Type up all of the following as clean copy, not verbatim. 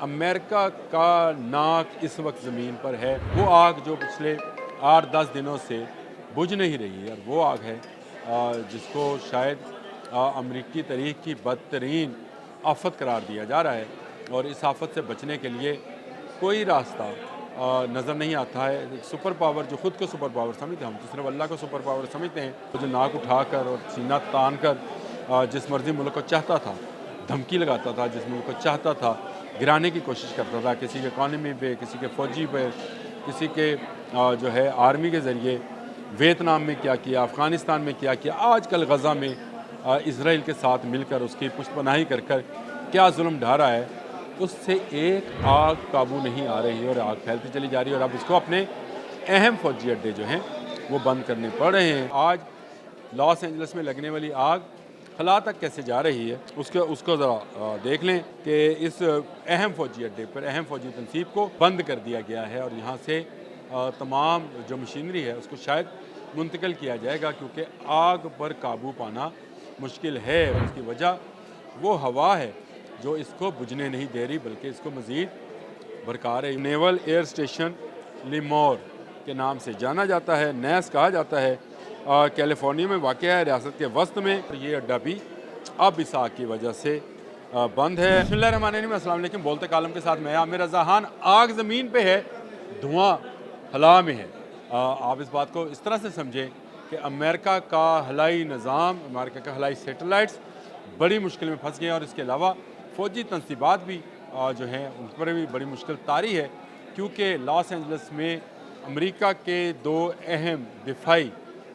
امریکہ کا ناک اس وقت زمین پر ہے، وہ آگ جو پچھلے 8-10 دنوں سے بجھ نہیں رہی ہے، اور وہ آگ ہے جس کو شاید امریکی تاریخ کی بدترین آفت قرار دیا جا رہا ہے، اور اس آفت سے بچنے کے لیے کوئی راستہ نظر نہیں آتا ہے۔ سپر پاور جو خود کو سپر پاور سمجھتے ہیں، ہم تو صرف اللہ کو سپر پاور سمجھتے ہیں، جو ناک اٹھا کر اور سینہ تان کر جس مرضی ملک کو چاہتا تھا دھمکی لگاتا تھا، جس ملک کو چاہتا تھا گرانے کی کوشش کرتا تھا، کسی کے اکانومی پہ، کسی کے فوجی پہ، کسی کے جو ہے آرمی کے ذریعے ویتنام میں کیا کیا، افغانستان میں کیا کیا، آج کل غزہ میں اسرائیل کے ساتھ مل کر اس کی پشت پناہی کر کر کیا ظلم ڈھا رہا ہے، اس سے ایک آگ قابو نہیں آ رہی ہے، اور آگ پھیلتی چلی جا رہی ہے، اور اب اس کو اپنے اہم فوجی اڈے جو ہیں وہ بند کرنے پڑ رہے ہیں۔ آج لاس اینجلس میں لگنے والی آگ خلا تک کیسے جا رہی ہے، اس کو ذرا دیکھ لیں کہ اس اہم فوجی اڈے پر اہم فوجی تنصیب کو بند کر دیا گیا ہے، اور یہاں سے تمام جو مشینری ہے اس کو شاید منتقل کیا جائے گا، کیونکہ آگ پر قابو پانا مشکل ہے، اور اس کی وجہ وہ ہوا ہے جو اس کو بجھنے نہیں دے رہی بلکہ اس کو مزید بھڑکا رہی۔ نیول ایئر اسٹیشن لیمور کے نام سے جانا جاتا ہے، نیس کہا جاتا ہے، کیلیفورنیا میں واقع ہے، ریاست کے وسط میں۔ یہ اڈا بھی اب اس آگ کی وجہ سے بند ہے۔ بسم اللہ الرحمن الرحیم، السلام علیکم۔ بولتے کالم کے ساتھ میں عامر رضا خان۔ آگ زمین پہ ہے، دھواں خلا میں ہے۔ آپ اس بات کو اس طرح سے سمجھیں کہ امریکہ کا خلائی نظام، امریکہ کا خلائی سیٹلائٹس بڑی مشکل میں پھنس گئے ہیں، اور اس کے علاوہ فوجی تنصیبات بھی جو ہیں ان پر بھی بڑی مشکل طاری ہے، کیونکہ لاس اینجلس میں امریکہ کے 2 اہم دفاعی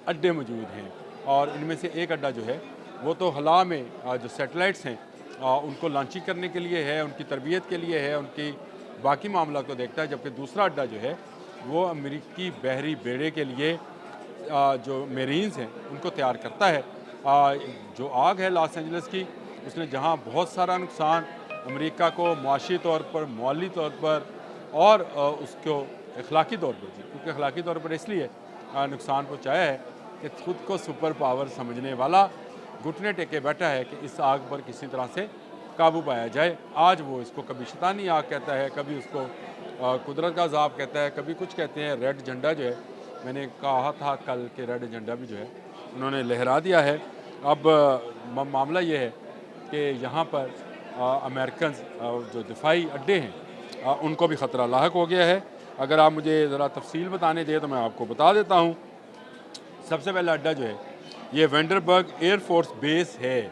اڈے موجود ہیں، اور ان میں سے ایک اڈا جو ہے وہ تو خلا میں جو سیٹلائٹس ہیں ان کو لانچنگ کرنے کے لیے ہے، ان کی تربیت کے لیے ہے، ان کی باقی معاملات کو دیکھتا ہے، جبکہ دوسرا اڈا جو ہے وہ امریکی بحری بیڑے کے لیے جو میرینز ہیں ان کو تیار کرتا ہے۔ جو آگ ہے لاس اینجلس کی، اس نے جہاں بہت سارا نقصان امریکہ کو معاشی طور پر، مالی طور پر، اور اس کو اخلاقی طور پر، کیونکہ اخلاقی طور پر اس لیے نقصان پہنچایا ہے کہ خود کو سپر پاور سمجھنے والا گھٹنے ٹیکے بیٹھا ہے کہ اس آگ پر کسی طرح سے قابو پایا جائے۔ آج وہ اس کو کبھی شیطانی آگ کہتا ہے، کبھی اس کو قدرت کا عذاب کہتا ہے، کبھی کچھ کہتے ہیں۔ ریڈ جھنڈا جو ہے، میں نے کہا تھا کل کہ ریڈ جھنڈا بھی جو ہے انہوں نے لہرا دیا ہے۔ اب معاملہ یہ ہے کہ یہاں پر امریکنز جو دفاعی اڈے ہیں ان کو بھی خطرہ لاحق ہو گیا ہے۔ اگر آپ مجھے ذرا تفصیل بتانے دیں تو میں آپ کو بتا دیتا ہوں۔ سب سے پہلا اڈا جو ہے یہ وینڈربرگ ایئر فورس بیس ہے،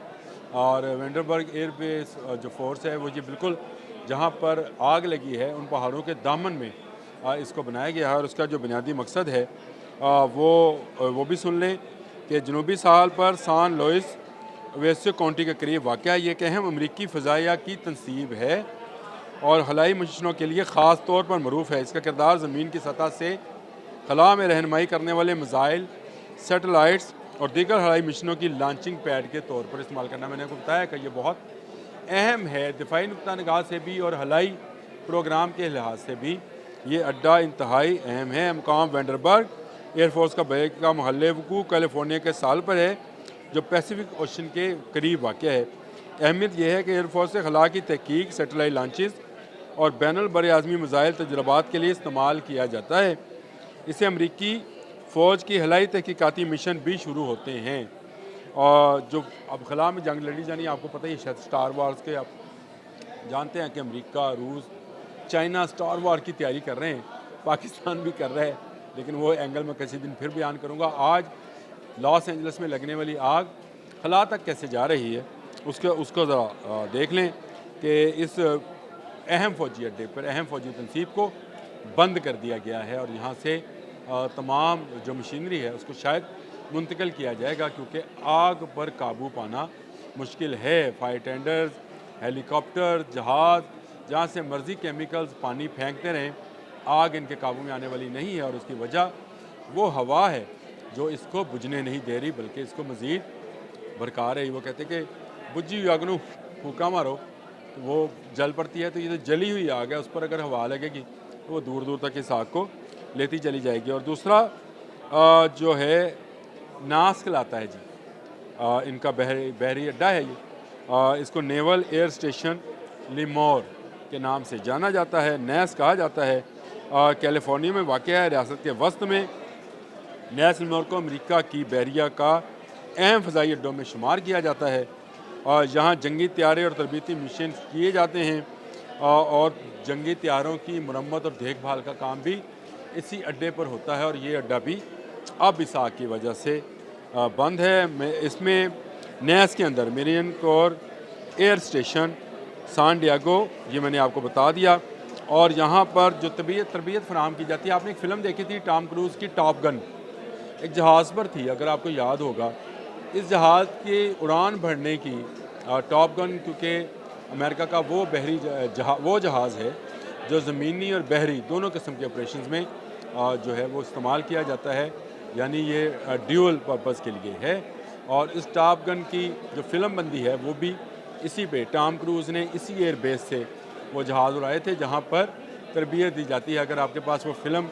اور وینڈربرگ ایئر بیس جو فورس ہے وہ یہ بالکل جہاں پر آگ لگی ہے ان پہاڑوں کے دامن میں اس کو بنایا گیا ہے، اور اس کا جو بنیادی مقصد ہے وہ بھی سن لیں کہ جنوبی ساحل پر سان لوئس ویسٹو کاؤنٹی کے قریب واقع یہ ایک اہم امریکی فضائیہ کی تنصیب ہے، اور خلائی مشنوں کے لیے خاص طور پر معروف ہے۔ اس کا کردار زمین کی سطح سے خلا میں رہنمائی کرنے والے میزائل، سیٹلائٹس اور دیگر خلائی مشنوں کی لانچنگ پیڈ کے طور پر استعمال کرنا۔ میں نے آپ کو بتایا کہ یہ بہت اہم ہے دفاعی نقطہ نگاہ سے بھی اور خلائی پروگرام کے لحاظ سے بھی یہ اڈا انتہائی اہم ہے۔ مقام وینڈربرگ ایئر فورس کا بیک کا محل وقوع کیلیفورنیا کے ساحل پر ہے، جو پیسیفک اوشن کے قریب واقع ہے۔ اہمیت یہ ہے کہ ایئر فورس سے خلا کی تحقیق، سیٹلائٹ لانچز اور بین البر اعظمی میزائل تجربات کے لیے استعمال کیا جاتا ہے۔ اسے امریکی فوج کی خلائی تحقیقاتی مشن بھی شروع ہوتے ہیں، اور جو اب خلا میں جنگ لڑی جانی، آپ کو پتہ ہی شاید سٹار وارز کے آپ جانتے ہیں کہ امریکہ، روس، چائنا سٹار وار کی تیاری کر رہے ہیں، پاکستان بھی کر رہا ہے، لیکن وہ اینگل میں کسی دن پھر بیان کروں گا۔ آج لاس اینجلس میں لگنے والی آگ خلا تک کیسے جا رہی ہے اس کو ذرا دیکھ لیں کہ اس اہم فوجی اڈے پر اہم فوجی تنصیب کو بند کر دیا گیا ہے، اور یہاں سے تمام جو مشینری ہے اس کو شاید منتقل کیا جائے گا، کیونکہ آگ پر قابو پانا مشکل ہے۔ فائر ٹینڈرز، ہیلی کاپٹر، جہاز جہاں سے مرضی کیمیکلز پانی پھینکتے رہیں، آگ ان کے قابو میں آنے والی نہیں ہے، اور اس کی وجہ وہ ہوا ہے جو اس کو بجھنے نہیں دے رہی بلکہ اس کو مزید بھڑکا رہی۔ وہ کہتے ہیں کہ بجھی ہوئی آگ نو پھونکا مارو تو وہ جل پڑتی ہے، تو یہ جو جلی ہوئی آگ ہے اس پر اگر ہوا لگے گی تو وہ دور دور تک اس آگ کو لیتی چلی جائے گی۔ اور دوسرا جو ہے ناس کہلاتا ہے جی، ان کا بحری اڈا ہے یہ، اس کو نیول ایئر اسٹیشن لیمور کے نام سے جانا جاتا ہے، نیس کہا جاتا ہے، کیلیفورنیا میں واقع ہے، ریاست کے وسط میں۔ نیس نیویارک کو امریکہ کی بحریہ کا اہم فضائی اڈوں میں شمار کیا جاتا ہے، اور یہاں جنگی طیارے اور تربیتی مشن کیے جاتے ہیں، اور جنگی طیاروں کی مرمت اور دیکھ بھال کا کام بھی اسی اڈے پر ہوتا ہے، اور یہ اڈا بھی اب اس آگ کی وجہ سے بند ہے۔ اس میں نیس کے اندر میرین کور ایئر اسٹیشن، سان ڈیاگو، یہ میں نے آپ کو بتا دیا، اور یہاں پر جو تربیت فراہم کی جاتی ہے۔ آپ نے ایک فلم دیکھی تھی ٹام کروز کی، ٹاپ گن، ایک جہاز پر تھی، اگر آپ کو یاد ہوگا۔ اس جہاز کی اڑان بھرنے کی، ٹاپ گن کیونکہ امریکہ کا وہ جہاز ہے جو زمینی اور بحری دونوں قسم کے آپریشنز میں جو ہے وہ استعمال کیا جاتا ہے، یعنی یہ ڈیول پرپز کے لیے ہے۔ اور اس ٹاپ گن کی جو فلم بندی ہے وہ بھی اسی پہ، ٹام کروز نے اسی ایئر بیس سے وہ جہاز اڑائے تھے جہاں پر تربیت دی جاتی ہے۔ اگر آپ کے پاس وہ فلم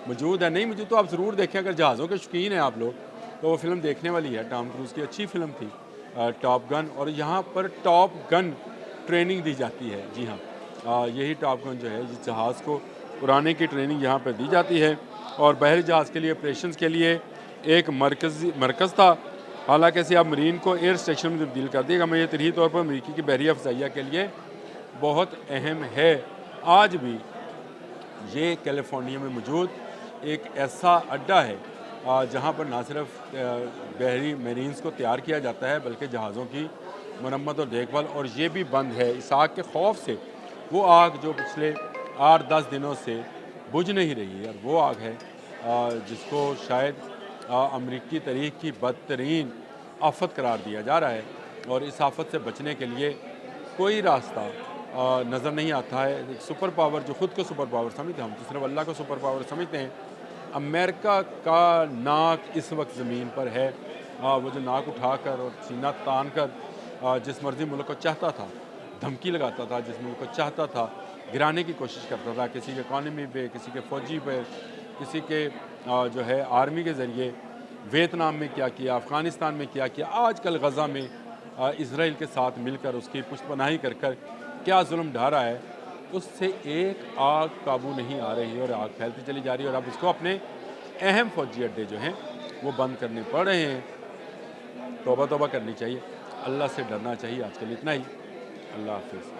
موجود ہے، نہیں موجود تو آپ ضرور دیکھیں، اگر جہازوں کے شوقین ہیں آپ لوگ تو وہ فلم دیکھنے والی ہے۔ ٹام کروز کی اچھی فلم تھی ٹاپ گن، اور یہاں پر ٹاپ گن ٹریننگ دی جاتی ہے۔ جی ہاں، یہی ٹاپ گن جو ہے اس جہاز کو اڑانے کی ٹریننگ یہاں پہ دی جاتی ہے، اور بحری جہاز کے لیے آپریشنز کے لیے ایک مرکز تھا۔ حالانکہ اسے اب مرین کو ایئر اسٹیشن میں تبدیل کر دیا گیا، میں یہ طریح طور پر امریکی کی بحریہ فضائیہ کے لیے بہت اہم ہے۔ آج بھی یہ کیلیفورنیا میں موجود ایک ایسا اڈا ہے جہاں پر نہ صرف بحری میرینز کو تیار کیا جاتا ہے بلکہ جہازوں کی مرمت اور دیکھ بھال، اور یہ بھی بند ہے اس آگ کے خوف سے۔ وہ آگ جو پچھلے 8-10 دنوں سے بجھ نہیں رہی ہے، اور وہ آگ ہے جس کو شاید امریکی تاریخ کی بدترین آفت قرار دیا جا رہا ہے، اور اس آفت سے بچنے کے لیے کوئی راستہ نظر نہیں آتا ہے۔ ایک سپر پاور جو خود کو سپر پاور سمجھتے ہیں، ہم تو صرف اللہ کو سپر پاور سمجھتے ہیں۔ امریکہ کا ناک اس وقت زمین پر ہے، وہ جو ناک اٹھا کر اور سینہ تان کر جس مرضی ملک کو چاہتا تھا دھمکی لگاتا تھا، جس ملک کو چاہتا تھا گرانے کی کوشش کرتا تھا، کسی کے اکانومی پہ، کسی کے فوجی پہ، کسی کے جو ہے آرمی کے ذریعے۔ ویتنام میں کیا کیا، افغانستان میں کیا کیا، آج کل غزہ میں اسرائیل کے ساتھ مل کر اس کی پشت پناہی کر کیا ظلم ڈھا رہا ہے، اس سے ایک آگ قابو نہیں آ رہی ہے، اور آگ پھیلتی چلی جا رہی ہے، اور اب اس کو اپنے اہم فوجی اڈے جو ہیں وہ بند کرنے پڑ رہے ہیں۔ توبہ کرنی چاہیے، اللہ سے ڈرنا چاہیے۔ آج کل اتنا ہی، اللہ حافظ۔